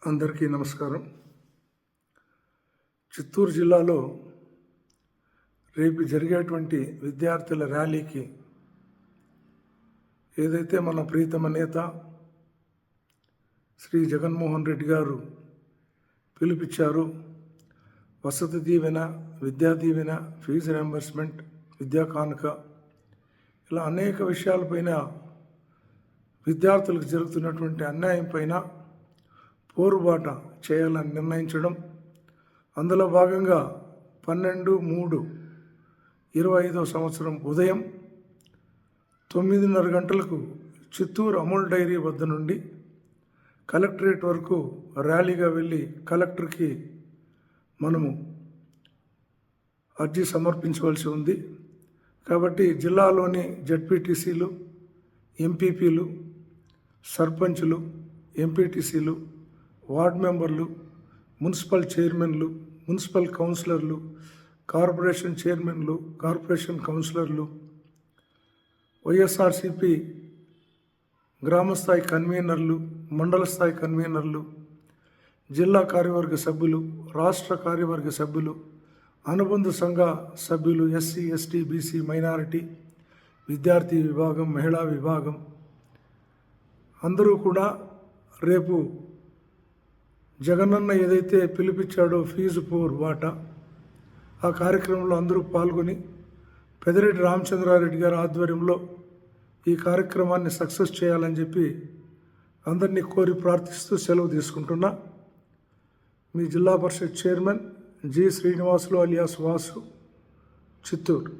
అందరికీ నమస్కారం. చిత్తూరు జిల్లాలో రేపు జరిగేటువంటి విద్యార్థుల ర్యాలీకి ఏదైతే మన ప్రీతమ నేత శ్రీ జగన్మోహన్ రెడ్డి గారు పిలుపిచ్చారో, వసతి దీవెన, విద్యా దీవెన, ఫీజు రియంబర్స్మెంట్, విద్యా కానుక, ఇలా అనేక విషయాలపైన విద్యార్థులకు జరుగుతున్నటువంటి అన్యాయం పైన పోరుబాట చేయాలని నిర్ణయించడం, అందులో భాగంగా 12/3/25 సంవత్సరం ఉదయం 9:30 గంటలకు చిత్తూరు అమూల్ డైరీ వద్ద నుండి కలెక్టరేట్ వరకు ర్యాలీగా వెళ్ళి కలెక్టర్కి మనము అర్జీ సమర్పించవలసి ఉంది. కాబట్టి జిల్లాలోని జడ్పీటీసీలు, ఎంపీపీలు, సర్పంచులు, ఎంపీటీసీలు, వార్డ్ మెంబర్లు, మున్సిపల్ చైర్మన్లు, మున్సిపల్ కౌన్సిలర్లు, కార్పొరేషన్ చైర్మన్లు, కార్పొరేషన్ కౌన్సిలర్లు, వైఎస్ఆర్సిపి గ్రామస్థాయి కన్వీనర్లు, మండల స్థాయి కన్వీనర్లు, జిల్లా కార్యవర్గ సభ్యులు, రాష్ట్ర కార్యవర్గ సభ్యులు, అనుబంధ సంఘ సభ్యులు, ఎస్సీ, ఎస్టీ, బీసీ, మైనారిటీ, విద్యార్థి విభాగం, మహిళా విభాగం అందరూ కూడా రేపు జగనన్న ఏదైతే పిలిపించాడో ఫీజు పోర్ వాటా, ఆ కార్యక్రమంలో అందరూ పాల్గొని పెద్దిరెడ్డి రామచంద్రారెడ్డి గారి ఆధ్వర్యంలో ఈ కార్యక్రమాన్ని సక్సెస్ చేయాలని చెప్పి అందరినీ కోరి ప్రార్థిస్తూ సెలవు తీసుకుంటున్నా. మీ Zilla Parishad chairman G Srinivasulu alias Vasu, Chittoor.